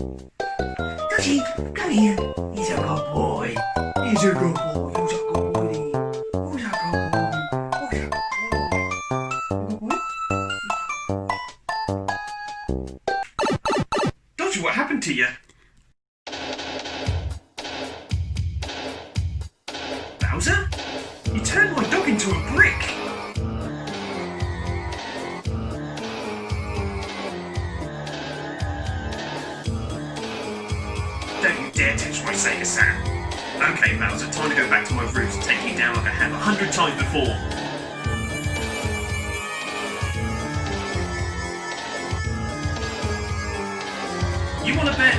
Yoshi, come here. He's a good boy. He's a good boy. Who's a good boy? Who's a good boy? Who's a good boy? Dodgy, what happened to you? Bowser? You turned my dog into a brick! Don't you dare touch my Sega Sam! Okay, Bowser, time to go back to my roots and take you down like I have 100 times before. You want to bet?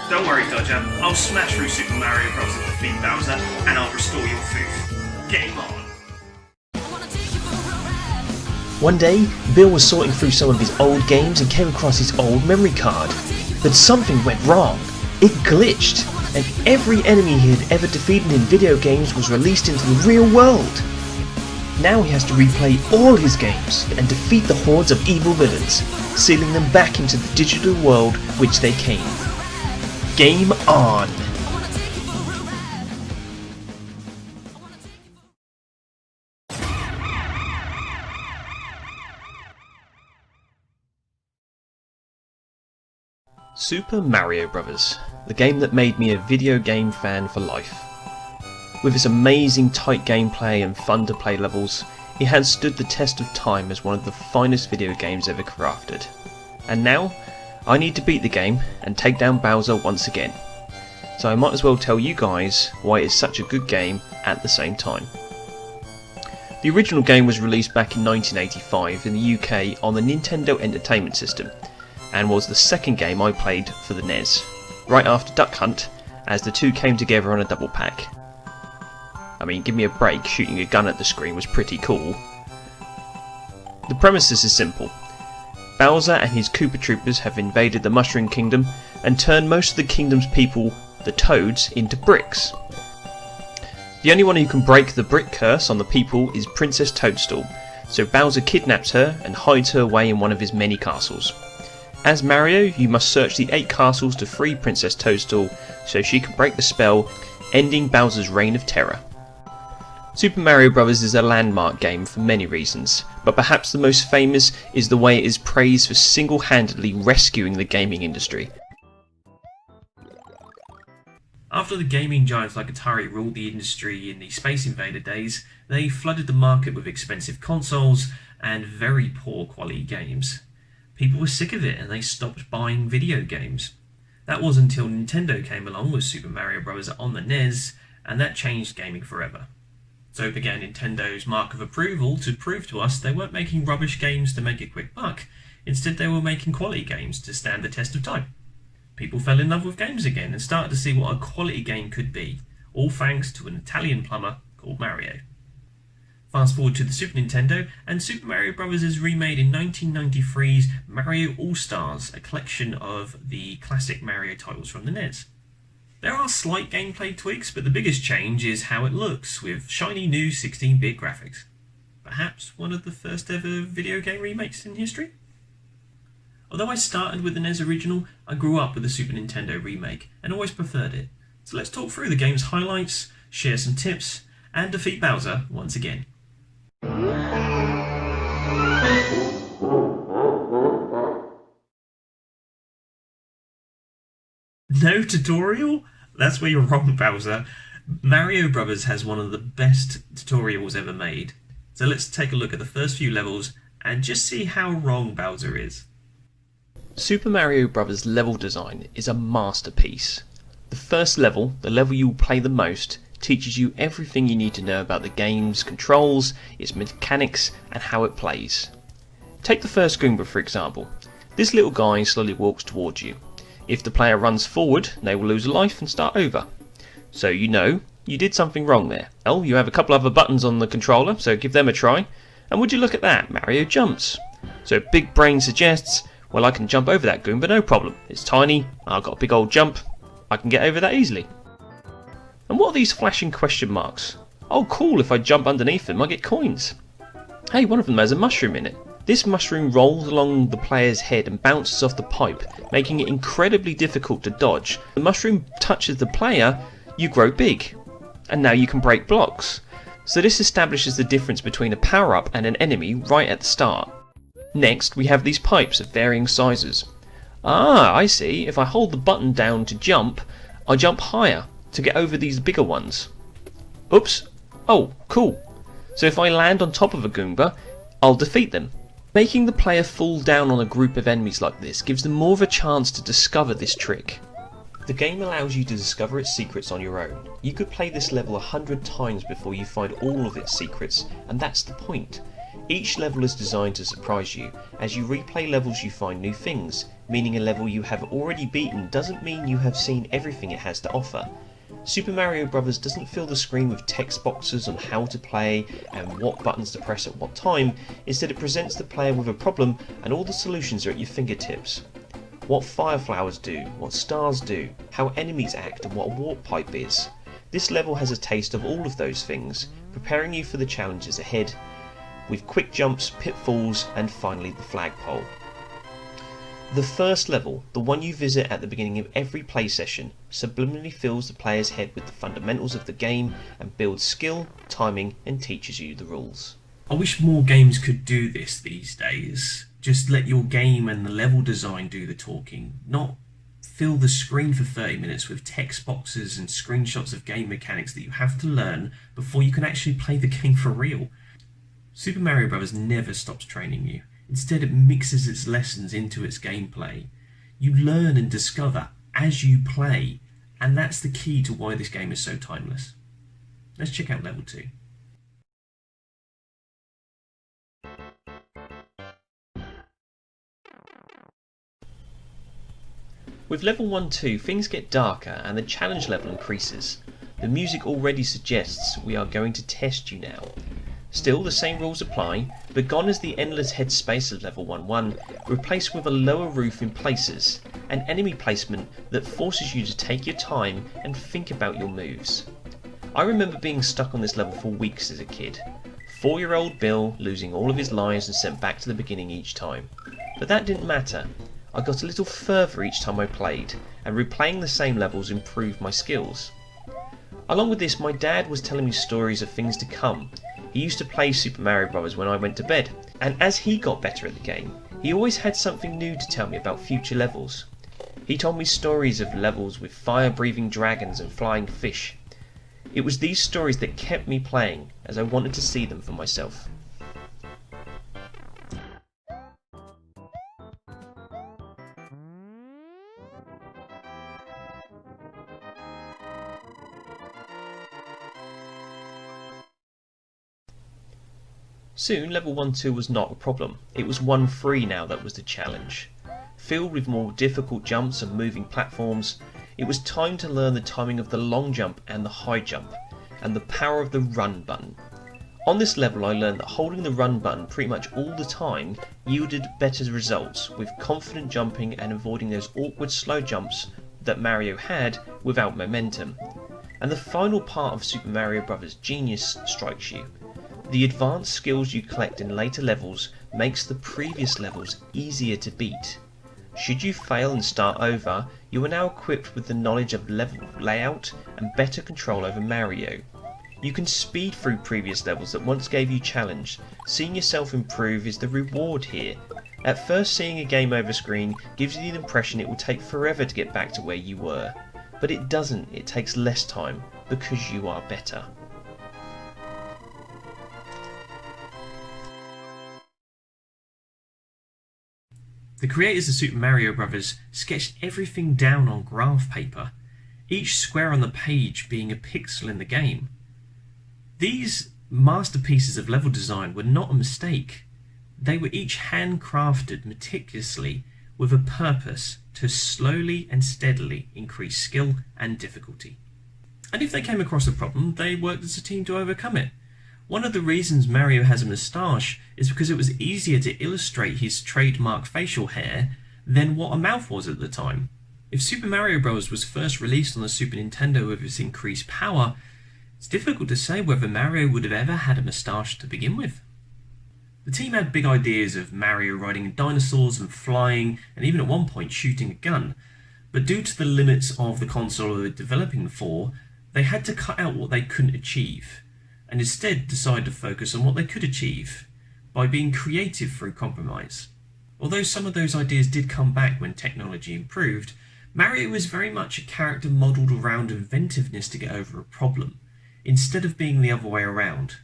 Don't worry, Dodger. I'll smash through Super Mario Bros. To defeat Bowser, and I'll restore your food. Game on! One day, Bill was sorting through some of his old games and came across his old memory card. But something went wrong. It glitched, and every enemy he had ever defeated in video games was released into the real world. Now he has to replay all his games and defeat the hordes of evil villains, sealing them back into the digital world which they came. Game on! Super Mario Bros., the game that made me a video game fan for life. With its amazing tight gameplay and fun to play levels, it has stood the test of time as one of the finest video games ever crafted. And now, I need to beat the game and take down Bowser once again. So I might as well tell you guys why it is such a good game at the same time. The original game was released back in 1985 in the UK on the Nintendo Entertainment System, and was the second game I played for the NES, right after Duck Hunt, as the two came together on a double pack. I mean, give me a break, shooting a gun at the screen was pretty cool. The premises is simple. Bowser and his Koopa Troopers have invaded the Mushroom Kingdom and turned most of the kingdom's people, the Toads, into bricks. The only one who can break the brick curse on the people is Princess Toadstool, so Bowser kidnaps her and hides her away in one of his many castles. As Mario, you must search the 8 castles to free Princess Toadstool so she can break the spell, ending Bowser's reign of terror. Super Mario Bros. Is a landmark game for many reasons, but perhaps the most famous is the way it is praised for single-handedly rescuing the gaming industry. After the gaming giants like Atari ruled the industry in the Space Invader days, they flooded the market with expensive consoles and very poor quality games. People were sick of it and they stopped buying video games. That was until Nintendo came along with Super Mario Bros. On the NES, and that changed gaming forever. So began Nintendo's mark of approval to prove to us they weren't making rubbish games to make a quick buck, instead they were making quality games to stand the test of time. People fell in love with games again and started to see what a quality game could be, all thanks to an Italian plumber called Mario. Fast forward to the Super Nintendo, and Super Mario Bros. Is remade in 1993's Mario All-Stars, a collection of the classic Mario titles from the NES. There are slight gameplay tweaks, but the biggest change is how it looks, with shiny new 16-bit graphics. Perhaps one of the first ever video game remakes in history? Although I started with the NES original, I grew up with the Super Nintendo remake, and always preferred it. So let's talk through the game's highlights, share some tips, and defeat Bowser once again. No tutorial? That's where you're wrong, Bowser. Mario Bros. Has one of the best tutorials ever made. So let's take a look at the first few levels and just see how wrong Bowser is. Super Mario Bros. Level design is a masterpiece. The first level, the level you will play the most, teaches you everything you need to know about the game's controls, its mechanics, and how it plays. Take the first Goomba for example. This little guy slowly walks towards you. If the player runs forward, they will lose a life and start over. So you know you did something wrong there. Well, you have a couple other buttons on the controller, so give them a try. And would you look at that, Mario jumps. So Big Brain suggests, well, I can jump over that Goomba, no problem. It's tiny, I've got a big old jump, I can get over that easily. And what are these flashing question marks? Oh cool, if I jump underneath them I get coins. Hey, one of them has a mushroom in it. This mushroom rolls along the player's head and bounces off the pipe, making it incredibly difficult to dodge. The mushroom touches the player, you grow big, and now you can break blocks. So this establishes the difference between a power-up and an enemy right at the start. Next, we have these pipes of varying sizes. Ah, I see. If I hold the button down to jump, I jump higher to get over these bigger ones. Oops. Oh, cool. So if I land on top of a Goomba, I'll defeat them. Making the player fall down on a group of enemies like this gives them more of a chance to discover this trick. The game allows you to discover its secrets on your own. You could play this level 100 times before you find all of its secrets, and that's the point. Each level is designed to surprise you. As you replay levels you find new things, meaning a level you have already beaten doesn't mean you have seen everything it has to offer. Super Mario Bros. Doesn't fill the screen with text boxes on how to play and what buttons to press at what time. Instead, it presents the player with a problem and all the solutions are at your fingertips. What fire flowers do, what stars do, how enemies act and what a warp pipe is. This level has a taste of all of those things, preparing you for the challenges ahead, with quick jumps, pitfalls and finally the flagpole. The first level, the one you visit at the beginning of every play session, subliminally fills the player's head with the fundamentals of the game and builds skill, timing and teaches you the rules. I wish more games could do this these days. Just let your game and the level design do the talking, not fill the screen for 30 minutes with text boxes and screenshots of game mechanics that you have to learn before you can actually play the game for real. Super Mario Bros. Never stops training you. Instead, it mixes its lessons into its gameplay. You learn and discover as you play, and that's the key to why this game is so timeless. Let's check out level 2. With level 1-2, things get darker and the challenge level increases. The music already suggests we are going to test you now. Still, the same rules apply, but gone is the endless headspace of level 1-1, replaced with a lower roof in places, and enemy placement that forces you to take your time and think about your moves. I remember being stuck on this level for weeks as a kid. 4-year-old Bill losing all of his lives and sent back to the beginning each time. But that didn't matter. I got a little further each time I played, and replaying the same levels improved my skills. Along with this, my dad was telling me stories of things to come. He used to play Super Mario Bros. When I went to bed, and as he got better at the game, he always had something new to tell me about future levels. He told me stories of levels with fire-breathing dragons and flying fish. It was these stories that kept me playing, as I wanted to see them for myself. Soon, level 1-2 was not a problem. It was 1-3 now that was the challenge. Filled with more difficult jumps and moving platforms, it was time to learn the timing of the long jump and the high jump, and the power of the run button. On this level I learned that holding the run button pretty much all the time yielded better results, with confident jumping and avoiding those awkward slow jumps that Mario had without momentum. And the final part of Super Mario Bros. Genius strikes you. The advanced skills you collect in later levels makes the previous levels easier to beat. Should you fail and start over, you are now equipped with the knowledge of level layout and better control over Mario. You can speed through previous levels that once gave you challenge. Seeing yourself improve is the reward here. At first, seeing a game over screen gives you the impression it will take forever to get back to where you were. But it doesn't, it takes less time, because you are better. The creators of Super Mario Bros. Sketched everything down on graph paper, each square on the page being a pixel in the game. These masterpieces of level design were not a mistake. They were each handcrafted meticulously with a purpose to slowly and steadily increase skill and difficulty. And if they came across a problem, they worked as a team to overcome it. One of the reasons Mario has a moustache is because it was easier to illustrate his trademark facial hair than what a mouth was at the time. If Super Mario Bros. Was first released on the Super Nintendo with its increased power, it's difficult to say whether Mario would have ever had a moustache to begin with. The team had big ideas of Mario riding dinosaurs and flying, and even at one point shooting a gun, but due to the limits of the console they were developing for, they had to cut out what they couldn't achieve, and instead decided to focus on what they could achieve, by being creative through compromise. Although some of those ideas did come back when technology improved, Mario was very much a character modelled around inventiveness to get over a problem, instead of being the other way around.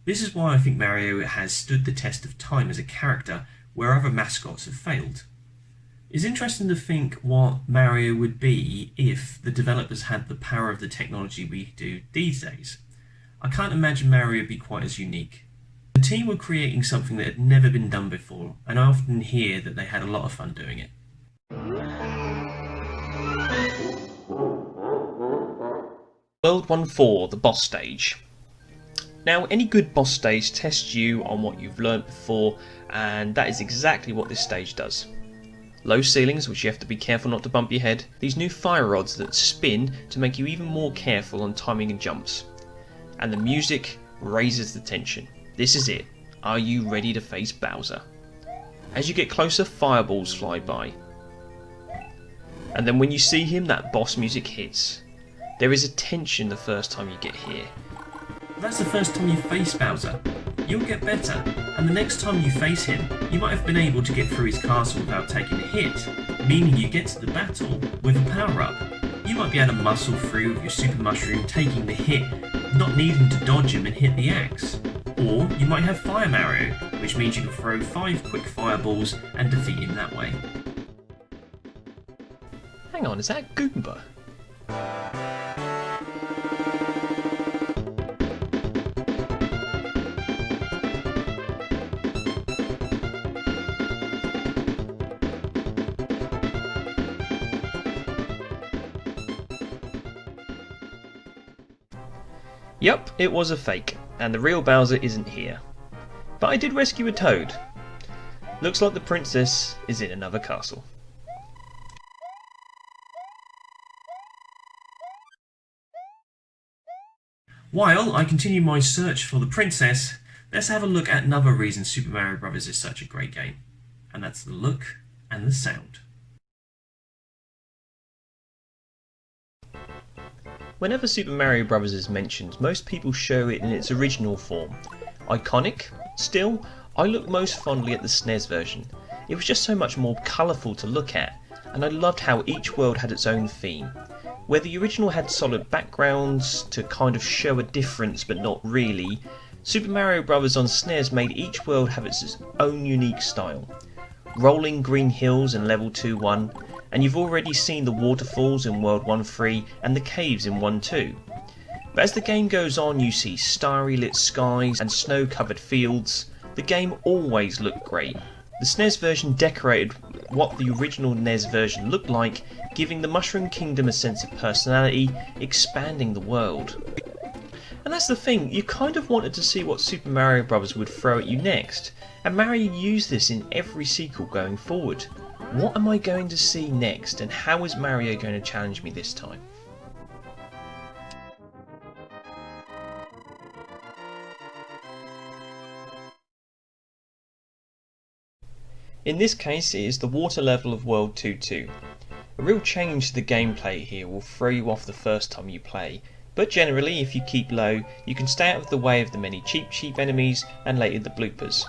This is why I think Mario has stood the test of time as a character where other mascots have failed. It's interesting to think what Mario would be if the developers had the power of the technology we do these days. I can't imagine Mario would be quite as unique. The team were creating something that had never been done before, and I often hear that they had a lot of fun doing it. World 1-4, the boss stage. Now, any good boss stage tests you on what you've learnt before, and that is exactly what this stage does. Low ceilings, which you have to be careful not to bump your head, these new fire rods that spin to make you even more careful on timing and jumps. And the music raises the tension. This is it. Are you ready to face Bowser? As you get closer, fireballs fly by. And then when you see him, that boss music hits. There is a tension the first time you get here. That's the first time you face Bowser. You'll get better, and the next time you face him, you might have been able to get through his castle without taking a hit, meaning you get to the battle with a power-up. You might be able to muscle through with your super mushroom taking the hit, not needing to dodge him and hit the axe. Or you might have Fire Mario, which means you can throw 5 quick fireballs and defeat him that way. Hang on, is that Goomba? Yup, it was a fake, and the real Bowser isn't here. But I did rescue a Toad. Looks like the princess is in another castle. While I continue my search for the princess, let's have a look at another reason Super Mario Bros. Is such a great game, and that's the look and the sound. Whenever Super Mario Bros. Is mentioned, most people show it in its original form. Iconic? Still, I look most fondly at the SNES version. It was just so much more colourful to look at, and I loved how each world had its own theme. Where the original had solid backgrounds to kind of show a difference but not really, Super Mario Bros. On SNES made each world have its own unique style. Rolling green hills in level 2-1, and you've already seen the waterfalls in World 1-3 and the caves in 1-2. But as the game goes on, you see starry lit skies and snow covered fields. The game always looked great. The SNES version decorated what the original NES version looked like, giving the Mushroom Kingdom a sense of personality, expanding the world. And that's the thing, you kind of wanted to see what Super Mario Bros. Would throw at you next, and Mario used this in every sequel going forward. What am I going to see next, and how is Mario going to challenge me this time? In this case, it is the water level of World 2-2. A real change to the gameplay here will throw you off the first time you play, but generally if you keep low, you can stay out of the way of the many cheap enemies and later the bloopers.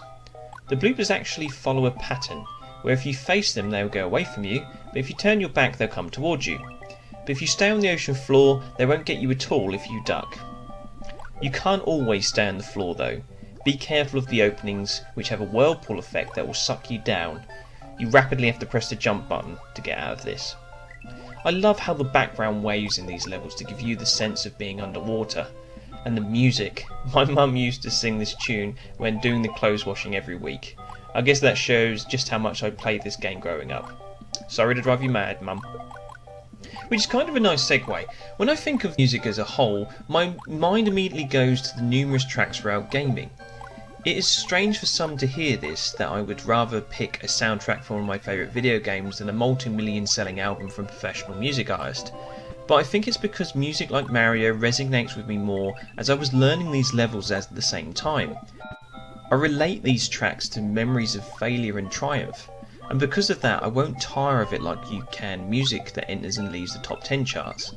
The bloopers actually follow a pattern, where if you face them they'll go away from you, but if you turn your back they'll come towards you. But if you stay on the ocean floor, they won't get you at all if you duck. You can't always stay on the floor though. Be careful of the openings, which have a whirlpool effect that will suck you down. You rapidly have to press the jump button to get out of this. I love how the background waves in these levels to give you the sense of being underwater. And the music. My mum used to sing this tune when doing the clothes washing every week. I guess that shows just how much I played this game growing up. Sorry to drive you mad, Mum. Which is kind of a nice segue. When I think of music as a whole, my mind immediately goes to the numerous tracks throughout gaming. It is strange for some to hear this, that I would rather pick a soundtrack from one of my favourite video games than a multi-million selling album from a professional music artist. But I think it's because music like Mario resonates with me more as I was learning these levels at the same time. I relate these tracks to memories of failure and triumph, and because of that I won't tire of it like you can music that enters and leaves the top 10 charts.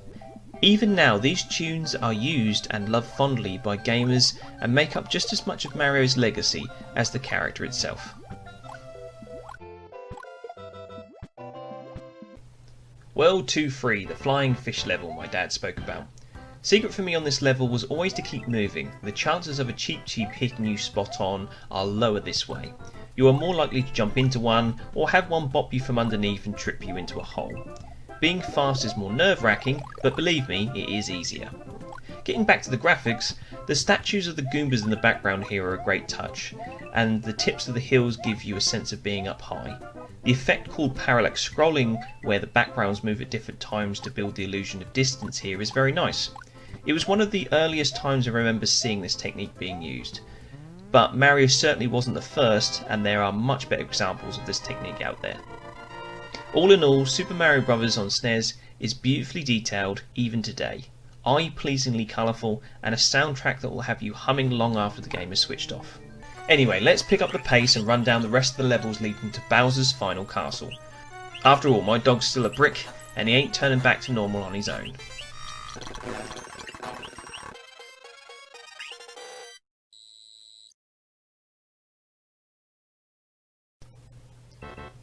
Even now these tunes are used and loved fondly by gamers and make up just as much of Mario's legacy as the character itself. World 2-3, the flying fish level my dad spoke about. Secret for me on this level was always to keep moving. The chances of a Cheep Cheep hitting you spot on are lower this way. You are more likely to jump into one or have one bop you from underneath and trip you into a hole. Being fast is more nerve-wracking, but believe me, it is easier. Getting back to the graphics, the statues of the Goombas in the background here are a great touch, and the tips of the hills give you a sense of being up high. The effect called parallax scrolling, where the backgrounds move at different times to build the illusion of distance here, is very nice. It was one of the earliest times I remember seeing this technique being used. But Mario certainly wasn't the first, and there are much better examples of this technique out there. All in all, Super Mario Bros. On SNES is beautifully detailed even today, eye-pleasingly colourful, and a soundtrack that will have you humming long after the game is switched off. Anyway, let's pick up the pace and run down the rest of the levels leading to Bowser's final castle. After all, my dog's still a brick, and he ain't turning back to normal on his own.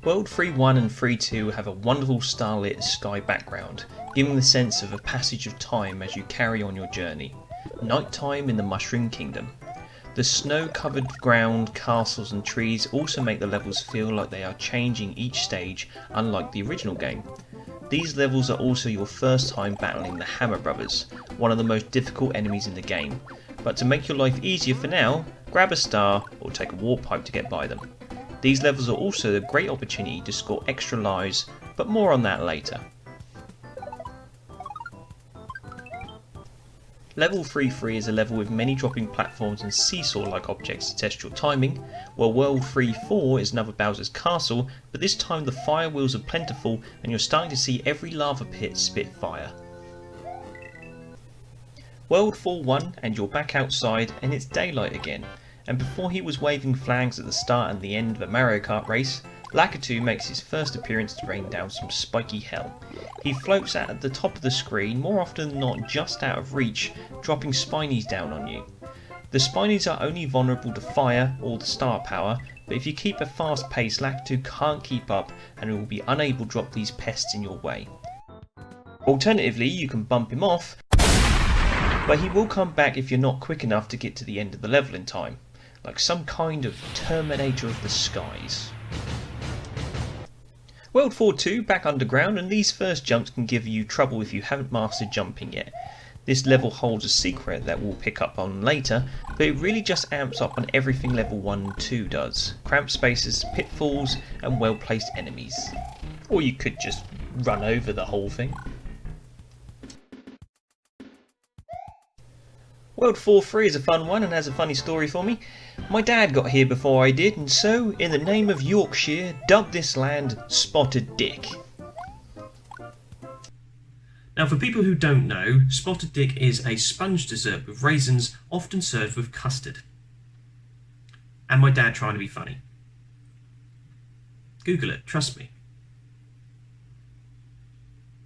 World 3-1 and 3-2 have a wonderful starlit sky background, giving the sense of a passage of time as you carry on your journey. Nighttime in the Mushroom Kingdom. The snow-covered ground, castles and trees also make the levels feel like they are changing each stage, unlike the original game. These levels are also your first time battling the Hammer Brothers, one of the most difficult enemies in the game, but to make your life easier for now, grab a star or take a warp pipe to get by them. These levels are also a great opportunity to score extra lives, but more on that later. Level 3-3 is a level with many dropping platforms and seesaw-like objects to test your timing, while World 3-4 is another Bowser's Castle, but this time the fire wheels are plentiful and you're starting to see every lava pit spit fire. World 4-1 and you're back outside and it's daylight again. And before he was waving flags at the start and the end of a Mario Kart race, Lakitu makes his first appearance to rain down some spiky hell. He floats out at the top of the screen, more often than not just out of reach, dropping spinies down on you. The spinies are only vulnerable to fire or the star power, but if you keep a fast pace, Lakitu can't keep up and will be unable to drop these pests in your way. Alternatively, you can bump him off, but he will come back if you're not quick enough to get to the end of the level in time. Like some kind of Terminator of the skies. World 4-2 back underground, and these first jumps can give you trouble if you haven't mastered jumping yet. This level holds a secret that we'll pick up on later, but it really just amps up on everything level 1 and 2 does. Cramped spaces, pitfalls and well placed enemies. Or you could just run over the whole thing. World 4-3 is a fun one and has a funny story for me. My dad got here before I did, and so, in the name of Yorkshire, dubbed this land Spotted Dick. Now, for people who don't know, Spotted Dick is a sponge dessert with raisins, often served with custard. And my dad trying to be funny. Google it, trust me.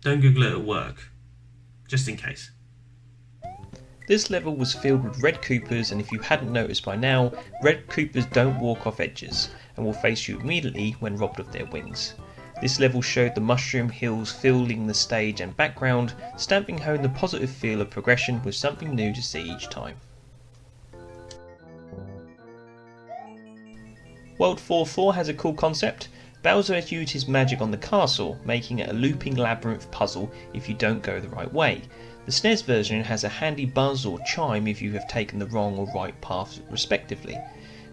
Don't Google it at work, just in case. This level was filled with red Koopas, and if you hadn't noticed by now, red Koopas don't walk off edges and will face you immediately when robbed of their wings. This level showed the mushroom hills filling the stage and background, stamping home the positive feel of progression with something new to see each time. World 4-4 has a cool concept. Bowser has used his magic on the castle, making it a looping labyrinth puzzle if you don't go the right way. The SNES version has a handy buzz or chime if you have taken the wrong or right path respectively,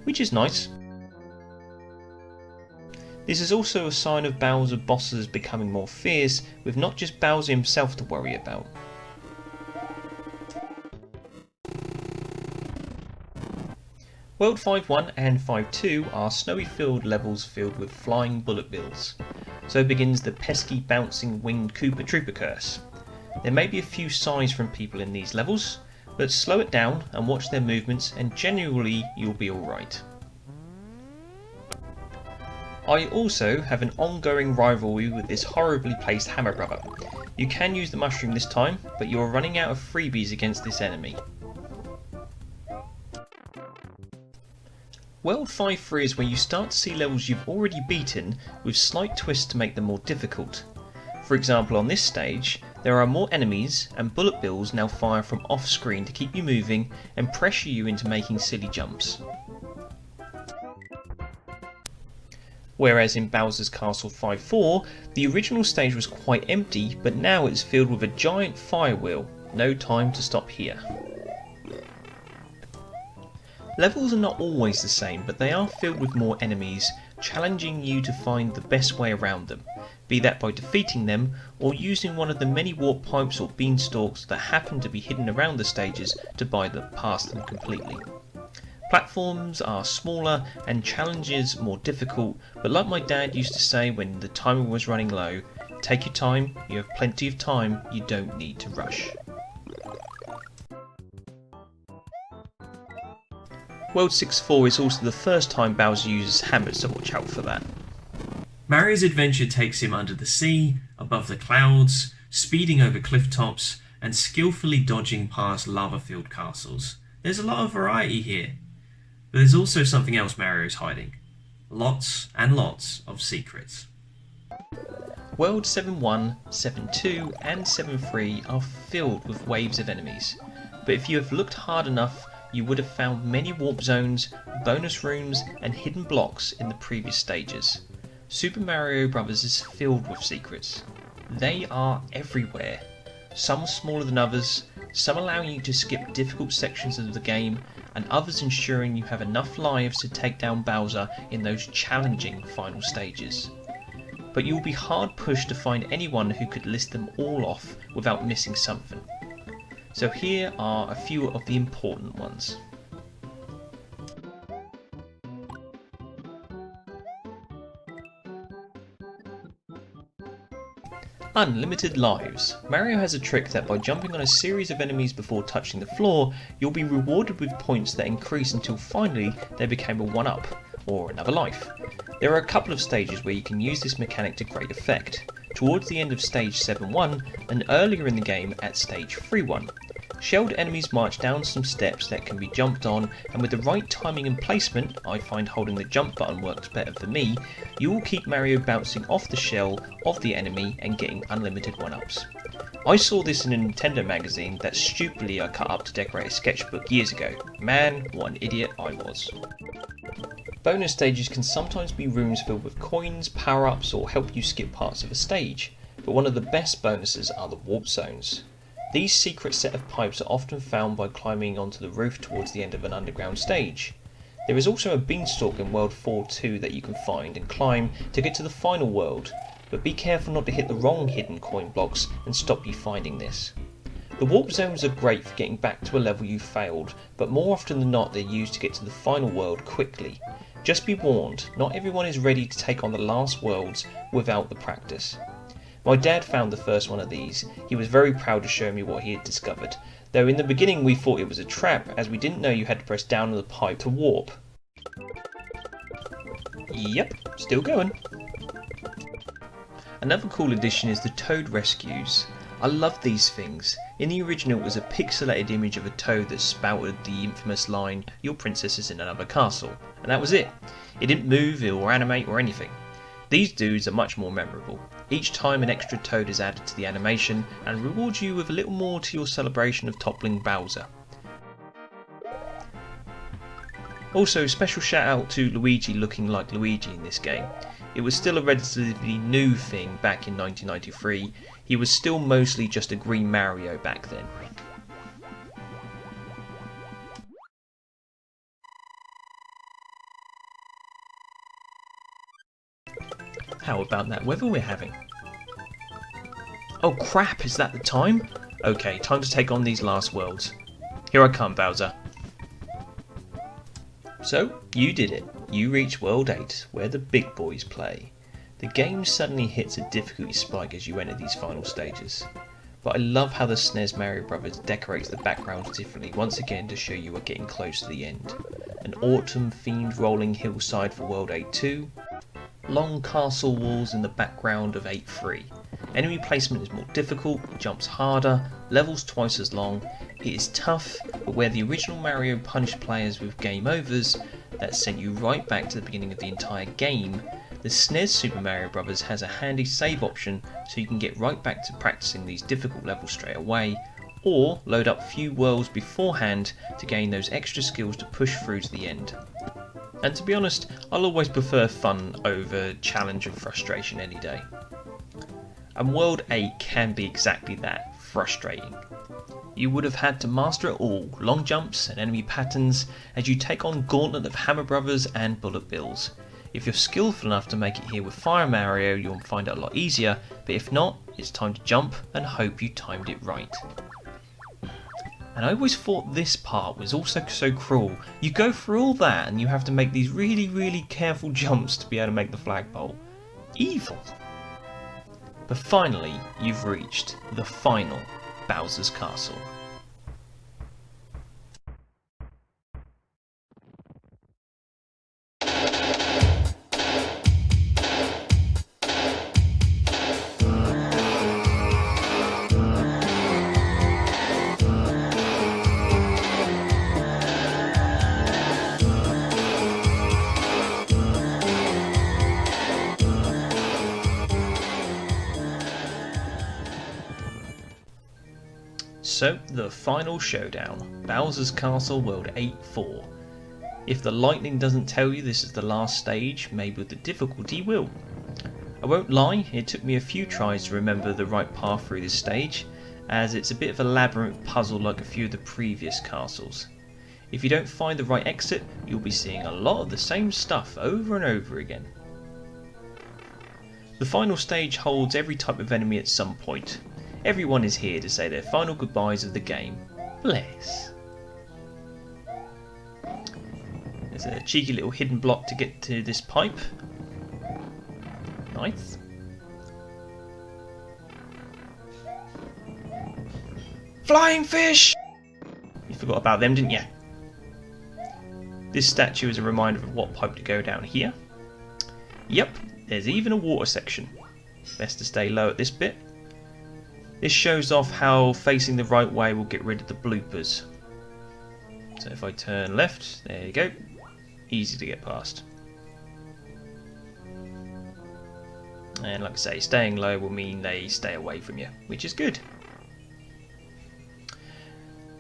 which is nice. This is also a sign of Bowser bosses becoming more fierce, with not just Bowser himself to worry about. World 5-1 and 5-2 are snowy filled levels filled with flying bullet bills. So begins the pesky bouncing winged Koopa Trooper curse. There may be a few sighs from people in these levels, but slow it down and watch their movements and generally you'll be alright. I also have an ongoing rivalry with this horribly placed hammer brother. You can use the mushroom this time, but you are running out of freebies against this enemy. World 5-3 is where you start to see levels you've already beaten with slight twists to make them more difficult. For example, on this stage, there are more enemies and bullet bills now fire from off screen to keep you moving and pressure you into making silly jumps. Whereas in Bowser's Castle 5-4, the original stage was quite empty, but now it's filled with a giant fire wheel. No time to stop here. Levels are not always the same, but they are filled with more enemies, challenging you to find the best way around them, be that by defeating them or using one of the many warp pipes or beanstalks that happen to be hidden around the stages to bypass them completely. Platforms are smaller and challenges more difficult, but like my dad used to say when the timer was running low, take your time, you have plenty of time, you don't need to rush. World 6-4 is also the first time Bowser uses hammers, so watch out for that. Mario's adventure takes him under the sea, above the clouds, speeding over cliff tops, and skillfully dodging past lava-filled castles. There's a lot of variety here, but there's also something else Mario's hiding. Lots and lots of secrets. World 7-1, 7-2 and 7-3 are filled with waves of enemies, but if you have looked hard enough, you would have found many warp zones, bonus rooms and hidden blocks in the previous stages. Super Mario Bros. Is filled with secrets. They are everywhere. Some smaller than others, some allowing you to skip difficult sections of the game, and others ensuring you have enough lives to take down Bowser in those challenging final stages. But you will be hard pushed to find anyone who could list them all off without missing something. So here are a few of the important ones. Unlimited lives. Mario has a trick that by jumping on a series of enemies before touching the floor, you'll be rewarded with points that increase until finally they become a 1-up, or another life. There are a couple of stages where you can use this mechanic to great effect. Towards the end of stage 7-1 and earlier in the game at stage 3-1. Shelled enemies march down some steps that can be jumped on, and with the right timing and placement, I find holding the jump button works better for me, you will keep Mario bouncing off the shell of the enemy and getting unlimited 1-ups. I saw this in a Nintendo magazine that stupidly I cut up to decorate a sketchbook years ago. Man, what an idiot I was. Bonus stages can sometimes be rooms filled with coins, power-ups or help you skip parts of a stage, but one of the best bonuses are the warp zones. These secret set of pipes are often found by climbing onto the roof towards the end of an underground stage. There is also a beanstalk in World 4-2 that you can find and climb to get to the final world, but be careful not to hit the wrong hidden coin blocks and stop you finding this. The warp zones are great for getting back to a level you failed, but more often than not they're used to get to the final world quickly. Just be warned, not everyone is ready to take on the last worlds without the practice. My dad found the first one of these. He was very proud to show me what he had discovered, though in the beginning we thought it was a trap as we didn't know you had to press down on the pipe to warp. Yep, still going. Another cool addition is the Toad Rescues. I love these things. In the original it was a pixelated image of a toad that spouted the infamous line, "Your princess is in another castle," and that was it. It didn't move or animate or anything. These dudes are much more memorable. Each time an extra toad is added to the animation and rewards you with a little more to your celebration of toppling Bowser. Also, special shout out to Luigi looking like Luigi in this game. It was still a relatively new thing back in 1993. He was still mostly just a green Mario back then. How about that weather we're having? Oh crap, is that the time? Okay, time to take on these last worlds. Here I come, Bowser. So, you did it. You reached World 8, where the big boys play. The game suddenly hits a difficulty spike as you enter these final stages. But I love how the SNES Mario Bros. Decorates the backgrounds differently once again to show you are getting close to the end. An autumn themed rolling hillside for World 8 2. long castle walls in the background of 8-3. Enemy placement is more difficult, jumps harder, levels twice as long. It is tough, but where the original Mario punished players with game overs that sent you right back to the beginning of the entire game, the SNES Super Mario Bros. Has a handy save option so you can get right back to practicing these difficult levels straight away, or load up a few worlds beforehand to gain those extra skills to push through to the end. And to be honest, I'll always prefer fun over challenge and frustration any day. And World 8 can be exactly that, frustrating. You would have had to master it all, long jumps and enemy patterns, as you take on Gauntlet of Hammer Brothers and Bullet Bills. If you're skillful enough to make it here with Fire Mario, you'll find it a lot easier, but if not, it's time to jump and hope you timed it right. And I always thought this part was also so cruel. You go through all that and you have to make these really careful jumps to be able to make the flagpole. Evil. But finally, you've reached the final Bowser's Castle. So, the final showdown, Bowser's Castle World 8-4. If the lightning doesn't tell you this is the last stage, maybe the difficulty will. I won't lie, it took me a few tries to remember the right path through this stage, as it's a bit of a labyrinth puzzle like a few of the previous castles. If you don't find the right exit, you'll be seeing a lot of the same stuff over and over again. The final stage holds every type of enemy at some point. Everyone is here to say their final goodbyes of the game. Bless. There's a cheeky little hidden block to get to this pipe. Nice. Flying fish! You forgot about them, didn't you? This statue is a reminder of what pipe to go down here. Yep, there's even a water section. Best to stay low at this bit. This shows off how facing the right way will get rid of the bloopers. So if I turn left, there you go. Easy to get past. And like I say, staying low will mean they stay away from you, which is good.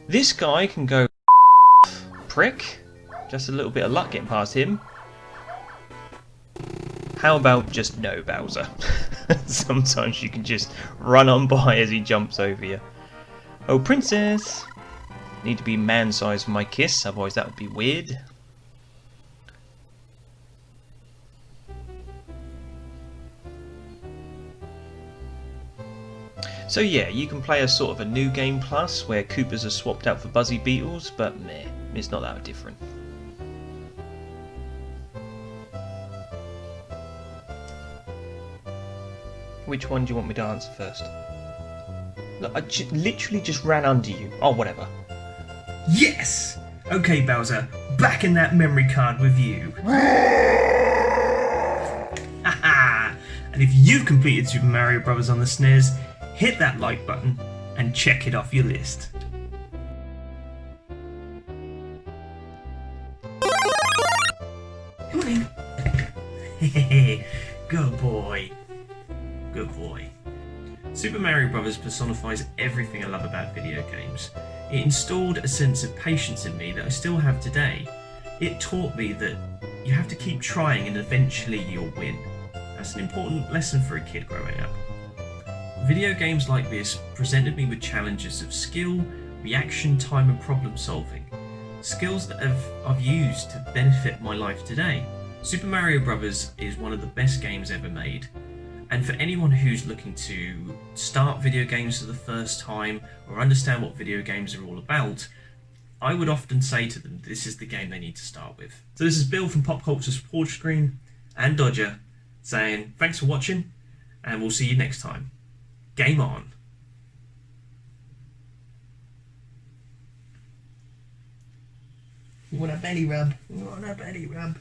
This guy can go prick. Just a little bit of luck getting past him. How about just no Bowser? Sometimes you can just run on by as he jumps over you. Oh, princess! Need to be man-sized for my kiss, otherwise that would be weird. So yeah, you can play as sort of a new game plus, where Koopas are swapped out for Buzzy Beetles, but meh, it's not that different. Which one do you want me to answer first? Look, I literally just ran under you. Oh, whatever. Yes! Okay, Bowser, back in that memory card with you. Haha! And if you've completed Super Mario Bros. On the SNES, hit that like button and check it off your list. Come on in. Good boy. Good boy. Super Mario Bros. Personifies everything I love about video games. It installed a sense of patience in me that I still have today. It taught me that you have to keep trying and eventually you'll win. That's an important lesson for a kid growing up. Video games like this presented me with challenges of skill, reaction time and problem solving. Skills that I've used to benefit my life today. Super Mario Bros. Is one of the best games ever made. And for anyone who's looking to start video games for the first time or understand what video games are all about, I would often say to them this is the game they need to start with. So this is Bill from Pop Culture Support Screen and Dodger saying thanks for watching and we'll see you next time. Game on. You want a belly rub? You want a belly rub?